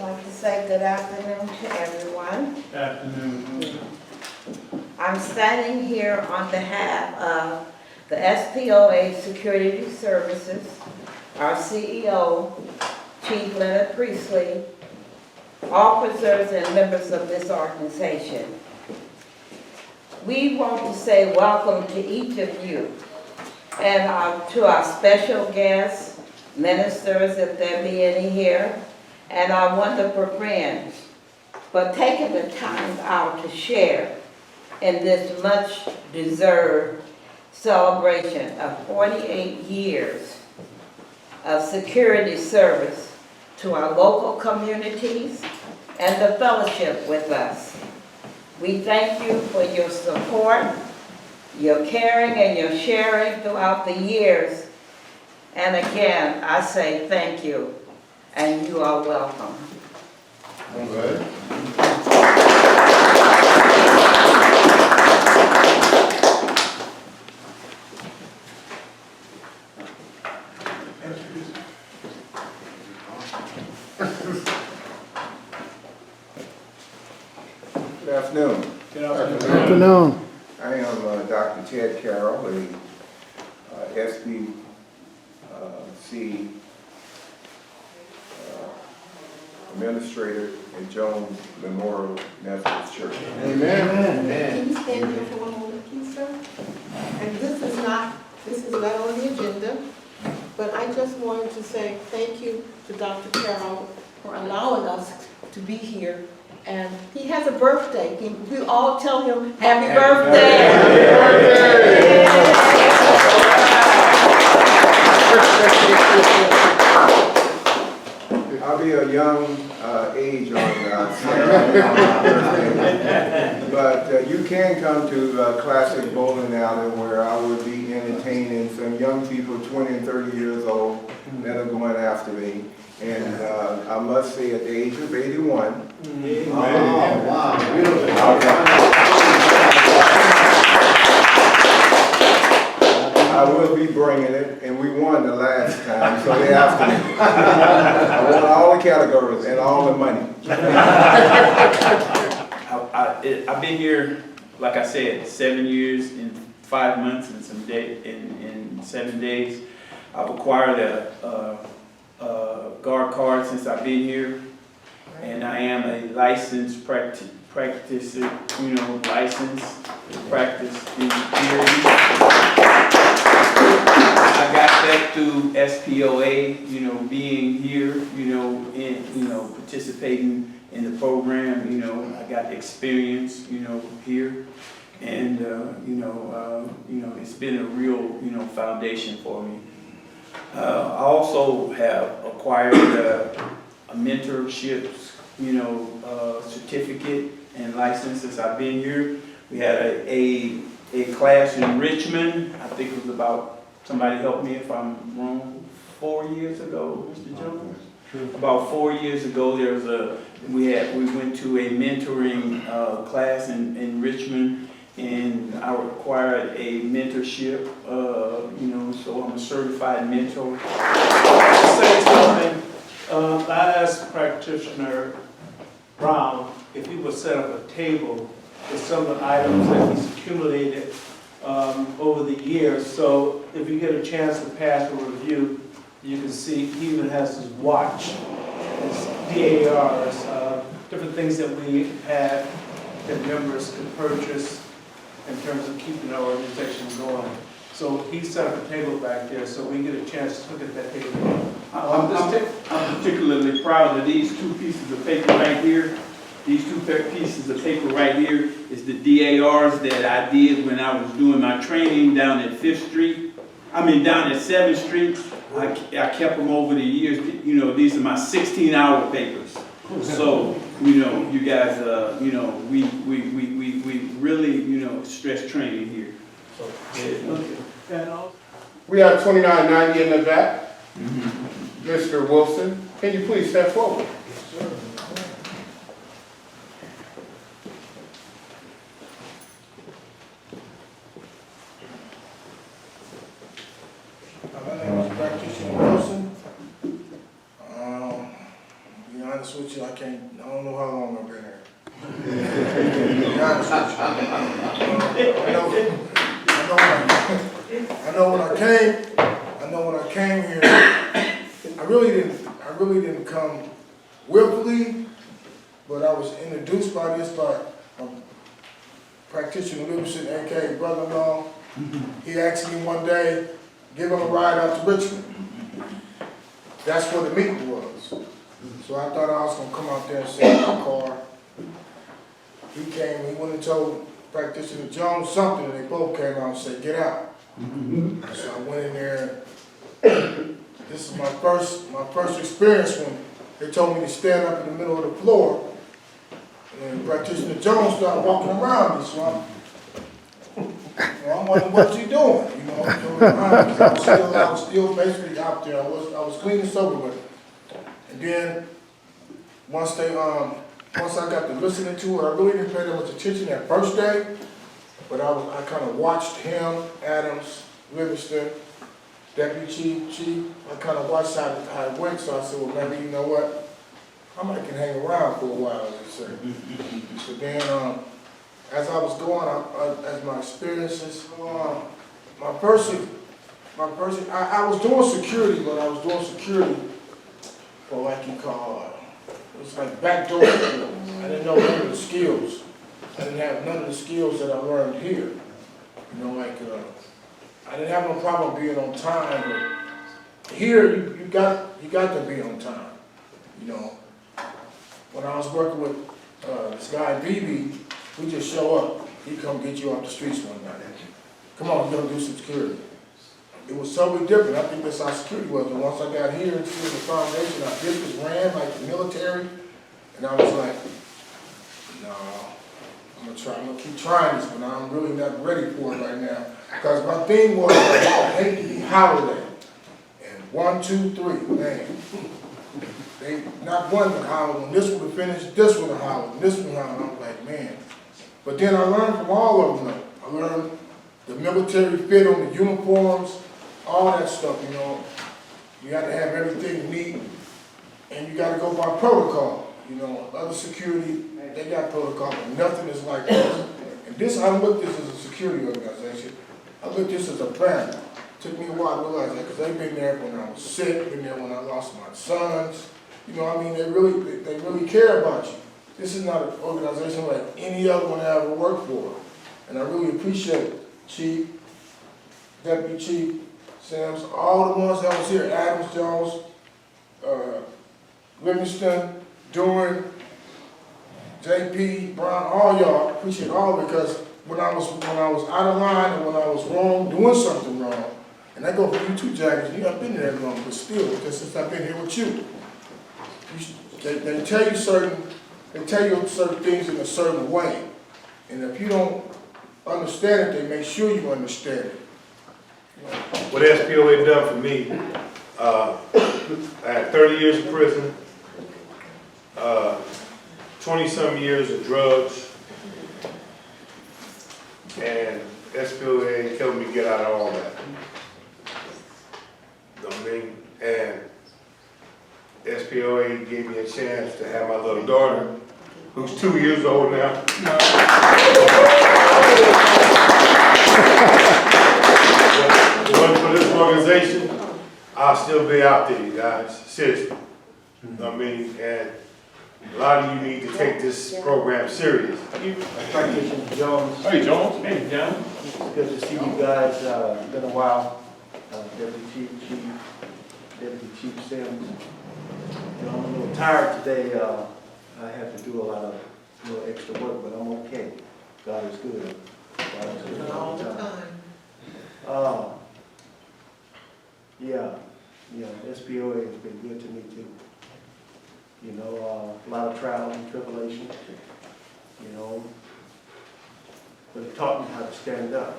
I'd like to say good afternoon to everyone. Good afternoon. I'm standing here on behalf of the SPOA Security Services, our CEO, Chief Leonard Priestley, officers and members of this organization. We want to say welcome to each of you and to our special guests, ministers, if there be any here, and our wonderful friends for taking the time out to share in this much deserved celebration of 48 years of security service to our local communities and the fellowship with us. We thank you for your support, your caring and your sharing throughout the years. And again, I say thank you, and you are welcome. All right. Good afternoon. Good afternoon. Good afternoon. I am Dr. Ted Carroll, a SBC administrator at Jones Memorial Methodist Church. Amen. Can you stand here for one moment, please, sir? And this is not on the agenda, but I just wanted to say thank you to Dr. Carroll for allowing us to be here. And he has a birthday. Can we all tell him happy birthday? I'll be a young age on that, but you can come to Classic Bowling Alley where I will be entertaining some young people 20 and 30 years old that are going after me. And I must say at the age of 81, I will be bringing it, and we won the last time, so they after me. I won all the categories and all the money. I've been here, like I said, 7 years and 5 months and some in 7 days. I've acquired a guard card since I've been here, and I am a licensed practicer, licensed to practice in security. I got that through SPOA, being here, and, participating in the program, I got experience, here. And, it's been a real, foundation for me. I also have acquired a mentorship, certificate and license since I've been here. We had a class in Richmond. I think it was about, somebody help me if I'm wrong, 4 years ago, Mr. Jones? About 4 years ago, we went to a mentoring class in Richmond, and I required a mentorship, so I'm a certified mentor. Say something. I asked practitioner Brown if he would set up a table with some of the items that he's accumulated over the years. So if you get a chance to pass a review, you can see he even has his watch, his DARs, different things that we had that members could purchase in terms of keeping our organization going. So he set up a table back there, so we get a chance to look at that table. I'm particularly proud of these two pieces of paper right here. These two pieces of paper right here is the DARs that I did when I was doing my training down at 5th Street. Down at 7th Street. I kept them over the years. These are my 16-hour papers. So, you guys, we really, stress training here. And We have 2990 in the back. Mr. Wilson, can you please step forward? My name is Practitioner Wilson. honest with you, I don't know how long I've been here. To be honest with you. I know when I came here, I really didn't come willfully, but I was introduced by practitioner Livingston, aka brother-in-law. He asked me one day, give him a ride out to Richmond. That's where the meeting was. So I thought I was gonna come out there and sit in my car. He came, he went and told practitioner Jones something, and they both came out and said, get out. So I went in there. This is my first experience when they told me to stand up in the middle of the floor. And practitioner Jones started walking around me, so I'm wondering what's he doing, you know? I was still basically out there. I was clean and sober with it. And then once I got to listening to it, I really didn't pay that much attention that first day, but I kind of watched him, Adams, Livingston, Deputy Chief. I kind of watched how it went, so I said, well, maybe, you know what? I might can hang around for a while, as they say. So then, as I was going, as my experiences, I was doing security, but I was doing security for like you call, it was like backdoor skills. I didn't know none of the skills. I didn't have none of the skills that I learned here. You know, like, I didn't have no problem being on time, but here you got to be on time, you know. When I was working with this guy, BB, we just show up. He come get you off the streets one night. Come on, we're gonna do some security. It was totally different. I think that's how security was. And once I got here and see the foundation, I just was ran like the military. And I was like, no, I'm gonna keep trying this, but I'm really not ready for it right now. Because my thing was, I hate to be holiday. And 1, 2, 3, man. They not one would holler, when this would have finished, this would have hollered, and this would have hollered. I'm like, man. But then I learned from all of them. I learned the military fit on the uniforms, all that stuff, you know. You got to have everything neat, and you got to go by protocol. You know, other security, they got protocol, but nothing is like this. And this, I look at this as a security organization. I look at this as a family. It took me a while to realize that, because they've been there when I was sick, been there when I lost my sons. You know, I mean, they really care about you. This is not an organization like any other one I ever worked for. And I really appreciate Chief, Deputy Chief, Sims, all the ones that was here, Adams, Jones, Livingston, Durham, JP, Brown, all y'all, appreciate all, because when I was out of line and when I was wrong, doing something wrong, and I go for you too, Jaggers, you haven't been there that long, but still, because since I've been here with you, they tell you certain things in a certain way, and if you don't understand it, they make sure you understand it. What SPOA done for me, I had 30 years in prison, 20-some years of drugs, and SPOA helped me get out of all that. You know what I mean? And SPOA gave me a chance to have my little daughter, who's 2 years old now. If it wasn't for this organization, I'll still be out there, you guys, seriously. You know what I mean? And a lot of you need to take this program serious. Practitioner Jones. Hey, Jones. Hey, John. It's good to see you guys. Been a while. Deputy Chief Sims. You know, I'm a little tired today. I have to do a little extra work, but I'm okay. God is good. God is good All the time. Yeah, SPOA has been good to me too. You know, a lot of trials and tribulations, you know, but it taught me how to stand up.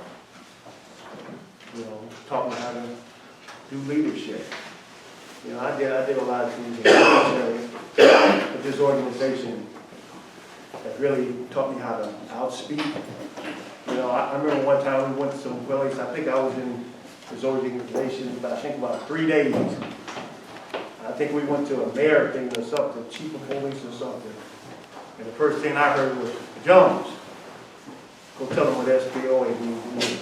You know, taught me how to do leadership. You know, I did a lot of things in the military, but this organization has really taught me how to outspeak. You know, I remember one time we went to some place, I think I was in this organization, I think about 3 days. I I think we went to a mayor thing or something, chief of police or something. And the first thing I heard was, Jones, go tell them what SPOA means.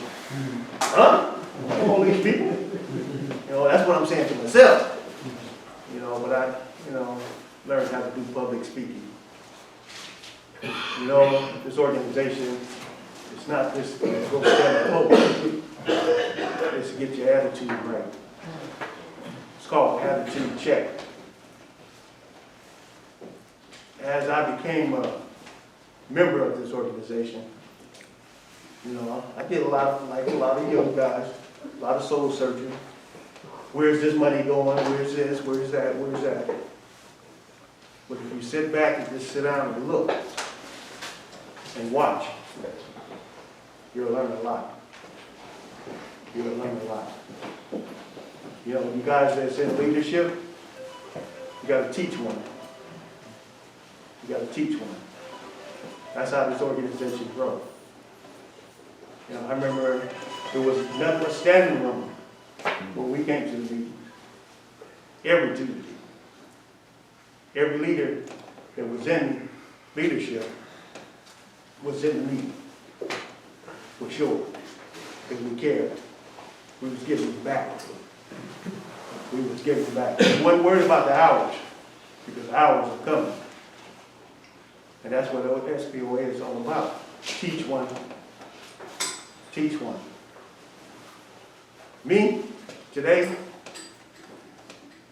Huh? All these people? You know, that's what I'm saying to myself. You know, but I, learned how to do public speaking. You know, this organization, it's not just go stand up, it's to get your attitude right. It's called attitude check. As I became a member of this organization, I did a lot of young guys, a lot of soul searching. Where's this money going? Where's this? Where's that? Where's that? But if you sit back and just sit down and look and watch, you'll learn a lot. You'll learn a lot. You guys that's in leadership, you got to teach one. You got to teach one. That's how this organization grows. I remember there was nothing but standing room when we came to the meetings. Every Tuesday. Every leader that was in leadership was in the meeting. For sure. Because we cared. We was giving back. We was giving back. We wasn't worried about the hours, because the hours are coming. And that's what SPOA is all about. Teach one. Teach one. Me, today,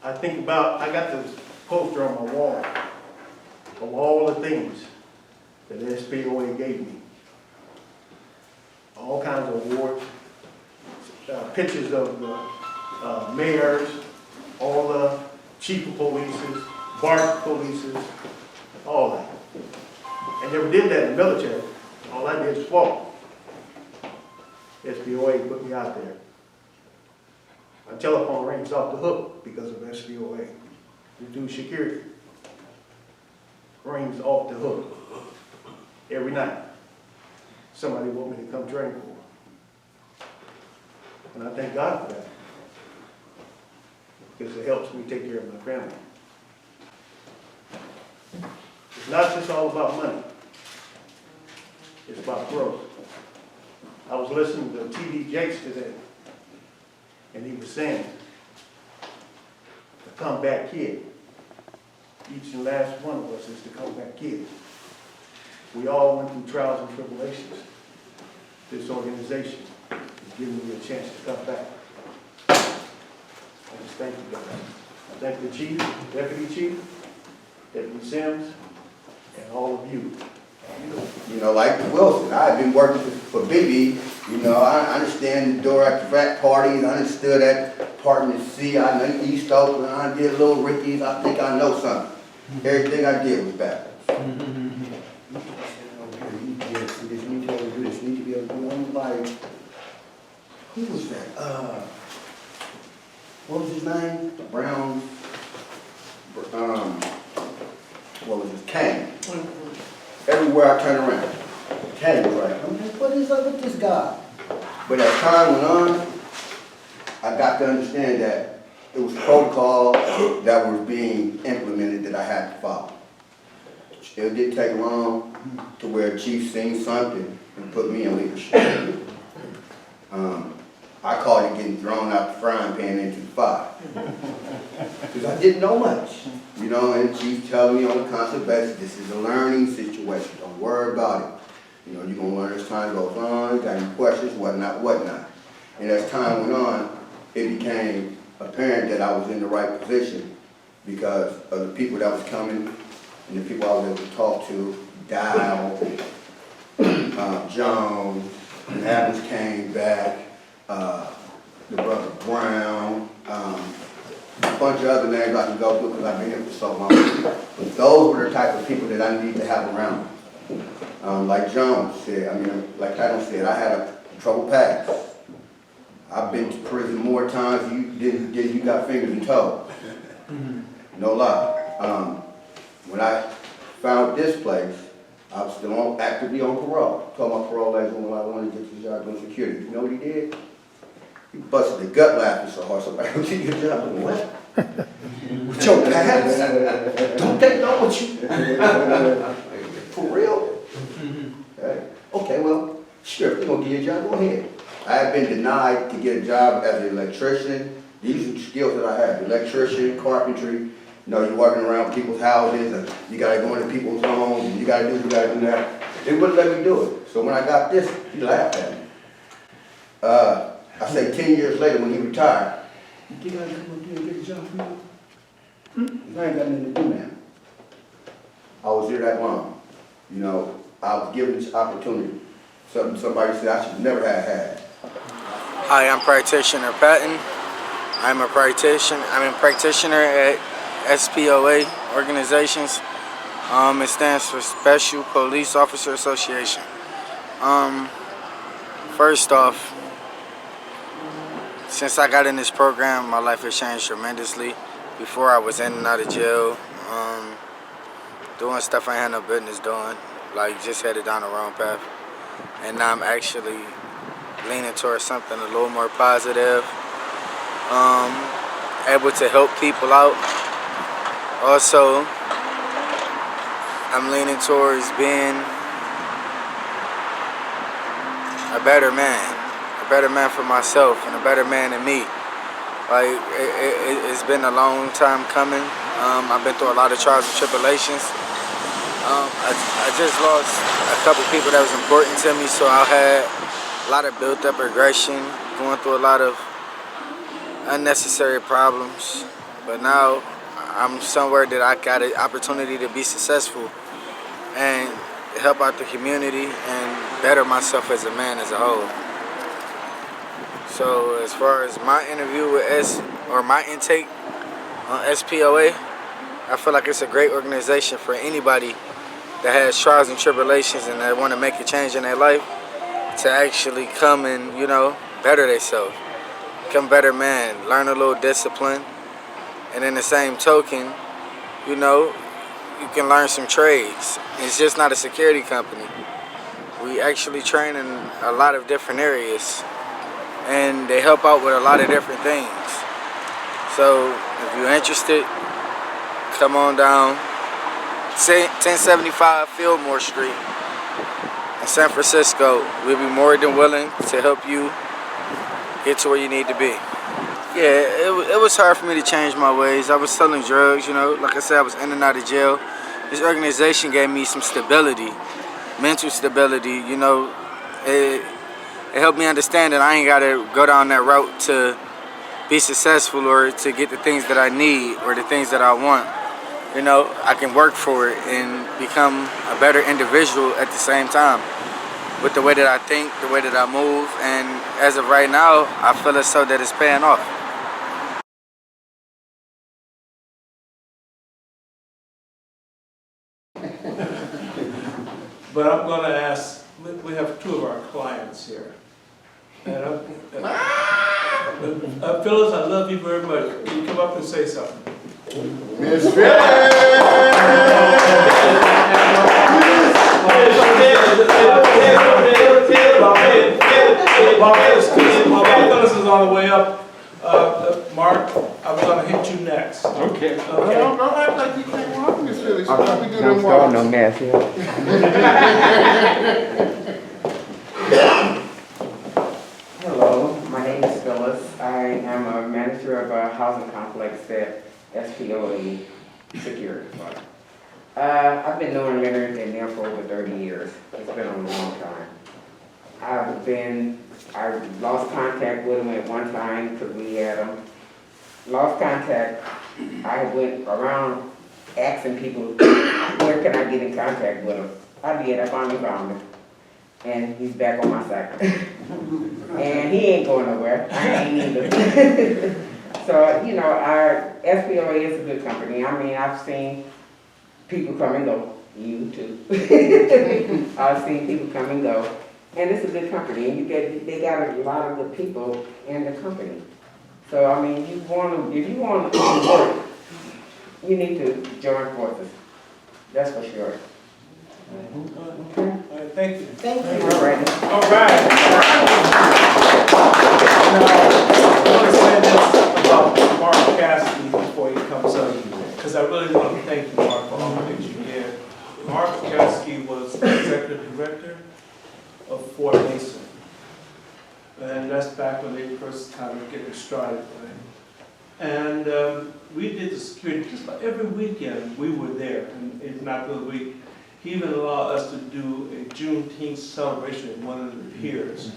I got this poster on my wall of all the things that SPOA gave me. All kinds of awards, pictures of the mayors, all the chief of polices, BART polices, all that. I never did that in the military. All I did was SPOA. SPOA put me out there. My telephone rings off the hook because of SPOA. We do security. Rings off the hook. Every night. Somebody want me to come train for. And I thank God for that. Because it helps me take care of my family. It's not just all about money. It's about growth. I was listening to T.D. Jakes today, and he was saying, the comeback kid. Each and last one of us is the comeback kid. We all went through trials and tribulations. This organization is giving me a chance to come back. I just thank you guys. I thank the chief, deputy chief, Deputy Sims, and all of you. Like Wilson, I've been working for BB. I understand the door at the frat parties. I understood that Department C. I know East Oakland. I did Little Ricky's. I think I know something. Everything I did was backwards. This need to be able to do this. Need to be able to do. I'm like, who was that? What was his name? Brown. What was his Kane? Everywhere I turn around, Kane was right. I'm like, what is up with this guy? But as time went on, I got to understand that it was protocol that was being implemented that I had to follow. It didn't take long to where the chief seen something and put me in leadership. I called it getting thrown out the frying pan into the fire. Because I didn't know much. And the chief telling me on a constant basis, this is a learning situation. Don't worry about it. You're going to learn as time goes on, got any questions, whatnot, whatnot. And as time went on, it became apparent that I was in the right position because of the people that was coming and the people I was able to talk to, Dial, Jones, and Adams came back, the brother Brown, a bunch of other names I can go through because I've been here for so long. But those were the type of people that I need to have around me. Like Jones said, like Adam said, I had a troubled past. I've been to prison more times than you got fingers and toes. No lie. When I found this place, I was still actively on parole. I told my parole agent when I wanted to get this job doing security. You know what he did? He busted the gut laughing so hard, somebody would get your job. What? With your past? Don't they know what you? For real? Hey, okay, well, sure, if you're gonna get a job, go ahead. I have been denied to get a job as an electrician. These are skills that I have, electrician, carpentry. You know, you're walking around people's houses and you gotta go into people's homes and you gotta do that. They wouldn't let me do it. So when I got this, he laughed at me. I say 10 years later when he retired, you think I can come up here and get a job for you? I ain't got nothing to do now. I was here that long. You know, I was given this opportunity. Something somebody said I should never have had. Hi, I'm Practitioner Patton. I'm a practitioner at SPOA organizations. It stands for Special Police Officer Association. First off, since I got in this program, my life has changed tremendously. Before I was in and out of jail, doing stuff I had no business doing, like just headed down the wrong path. And now I'm actually leaning towards something a little more positive, able to help people out. Also, I'm leaning towards being a better man for myself and a better man than me. Like, it's been a long time coming. I've been through a lot of trials and tribulations. I just lost a couple people that was important to me, so I had a lot of built up aggression, going through a lot of unnecessary problems. But now I'm somewhere that I got an opportunity to be successful and help out the community and better myself as a man as a whole. So as far as my interview with my intake on SPOA, I feel like it's a great organization for anybody that has trials and tribulations and that want to make a change in their life to actually come and, you know, better themselves, become a better man, learn a little discipline, and in the same token, you know, you can learn some trades. It's just not a security company. We actually train in a lot of different areas, and they help out with a lot of different things. So if you're interested, come on down. 1075 Fillmore Street in San Francisco. We'll be more than willing to help you get to where you need to be. Yeah, it was hard for me to change my ways. I was selling drugs, you know. Like I said, I was in and out of jail. This organization gave me some stability, mental stability, you know. It helped me understand that I ain't got to go down that route to be successful or to get the things that I need or the things that I want. You know, I can work for it and become a better individual at the same time with the way that I think, the way that I move, and as of right now, I feel as though that it's paying off. But I'm going to ask, we have two of our clients here. And Phyllis, I love you very much. Can you come up and say something? Miss Phyllis is on the way up. Mark, I'm going to hit you next. Okay. Okay. Don't act like you can't walk, Miss Phyllis. We do them Start walks. no mess here. Hello, my name is Phyllis. I am a manager of a housing complex at SPOA Security. I've been knowing Leonard and them for over 30 years. It's been a long time. I lost contact with him at one time because we had him. Lost contact. I went around asking people, where can I get in contact with him? I did, I finally found him. And he's back on my side. And he ain't going nowhere. I ain't either. So, you know, our SPOA is a good company. I mean, I've seen people come and go. You too. I've seen people come and go. And it's a good company. And they got a lot of good people in the company. So, I mean, if you want to work, you need to join forces. That's for sure. Okay. All right, thank you. Thank you. All right. All right. Now, I want to say this about Mark Cassidy. because I really want to thank you, Mark, for all the things you did. Mark Kasky was executive director of Fort Mason. And that's back when they first kind of getting started. Right? And we did the security just about every weekend we were there, and if not the week. He even allowed us to do a Juneteenth celebration at one of the piers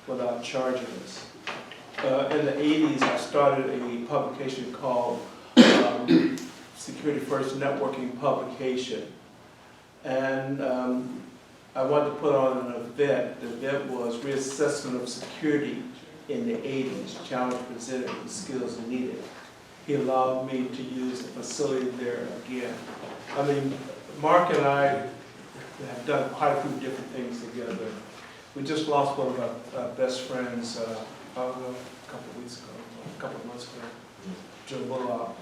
without charging us. In the 80s, I started a publication called Security First Networking Publication. And I wanted to put on an event. The event was reassessment of security in the 80s, challenge presented and skills needed. He allowed me to use the facility there again. I mean, Mark and I have done quite a few different things together. We just lost one of our best friends a couple of months ago, Joe Bullock.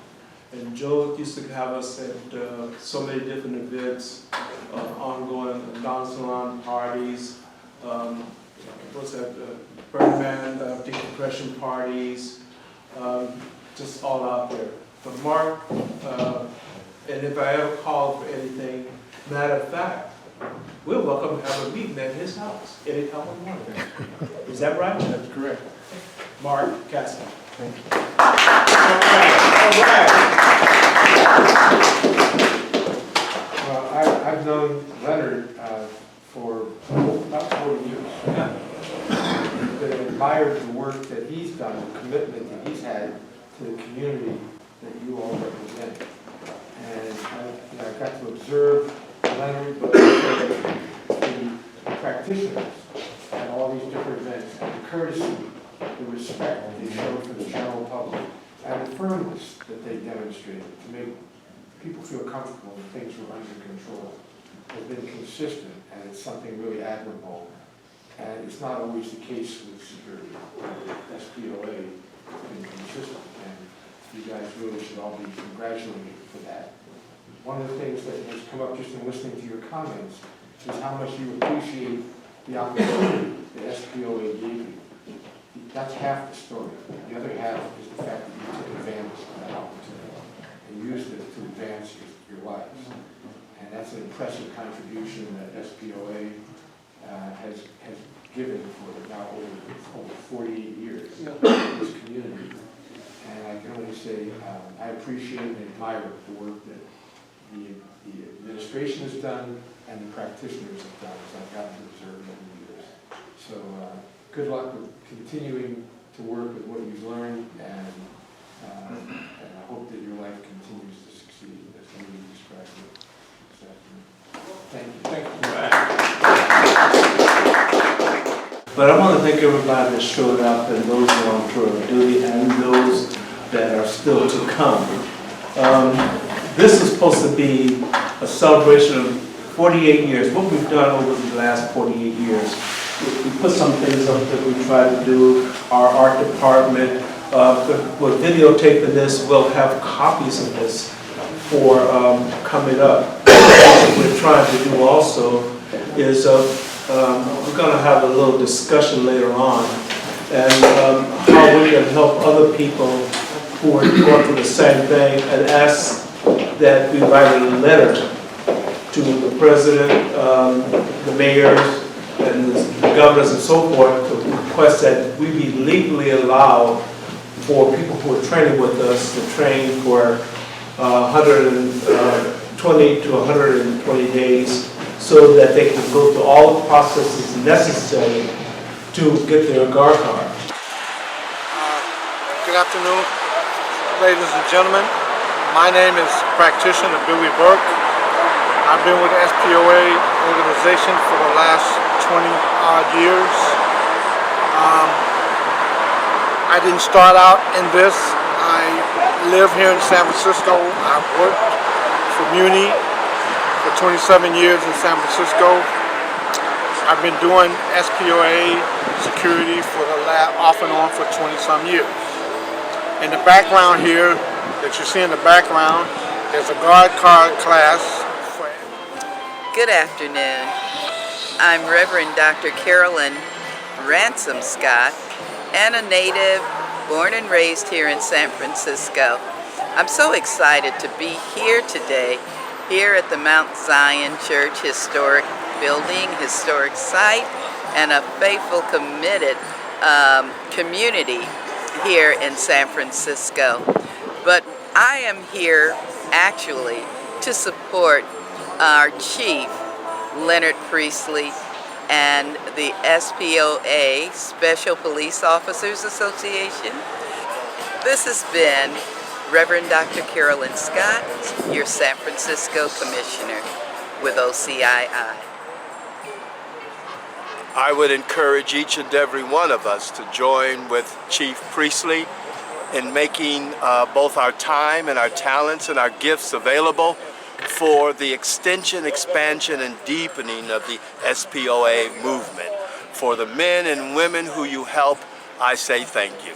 And Joe used to have us at so many different events, ongoing non-salon parties, what's that, Birdman decompression parties, just all out there. But Mark, and if I ever call for anything, matter of fact, we're welcome to have a meeting at his house anytime we want. Is that right? That's correct. Mark Kasky. Thank you. All right. I've known Leonard for about 40 years. I've admired the work that he's done, the commitment that he's had to the community that you all represent. And I got to observe Leonard, but also the practitioners at all these different events, the courtesy, the respect that they show for the general public, and the firmness that they demonstrated to make people feel comfortable that things were under control has been consistent, and it's something really admirable. And it's not always the case with security. SPOA has been consistent, and you guys really should all be congratulated for that. One of the things that has come up just in listening to your comments is how much you appreciate the opportunity that SPOA gave you. That's half the story. The other half is the fact that you took advantage of that opportunity and used it to advance your lives. And that's an impressive contribution that SPOA has given for now over 48 years in this community. And I can only say I appreciate and admire the work that the administration has done and the practitioners have done, as I've gotten to observe over the years. So good luck with continuing to work with what you've learned, and I hope that your life continues to succeed as you described it this afternoon. Thank you. Thank you. But I want to thank everybody that showed up, and those who are on tour of duty, and those that are still to come. This is supposed to be a celebration of 48 years, what we've done over the last 48 years. We put some things up that we try to do, our art department. We're videotaping this, we'll have copies of this for coming up. What we're trying to do also is we're going to have a little discussion later on, and how we can help other people who are going through the same thing, and ask that we write a letter to the president, the mayors, and the governors and so forth to request that we be legally allowed for people who are training with us to train for 120 to 120 days, so that they can go through all the processes necessary to get their guard card. Good afternoon, ladies and gentlemen. My name is practitioner Billy Burke. I've been with the SPOA organization for the last 20-odd years. I didn't start out in this. I live here in San Francisco. I've worked for Muni for 27 years in San Francisco. I've been doing SPOA security for off and on for 20-some years. In the background here, that you see in the background, there's a guard card class. Good afternoon. I'm Reverend Dr. Carolyn Ransom Scott, and a native born and raised here in San Francisco. I'm so excited to be here today, here at the Mount Zion Church Historic Building, historic site, and a faithful, committed community here in San Francisco. But I am here actually to support our chief, Leonard Priestley, and the SPOA, Special Police Officers Association. This has been Reverend Dr. Carolyn Scott, your San Francisco Commissioner with OCII. I would encourage each and every one of us to join with Chief Priestley in making both our time and our talents and our gifts available for the extension, expansion, and deepening of the SPOA movement. For the men and women who you help, I say thank you.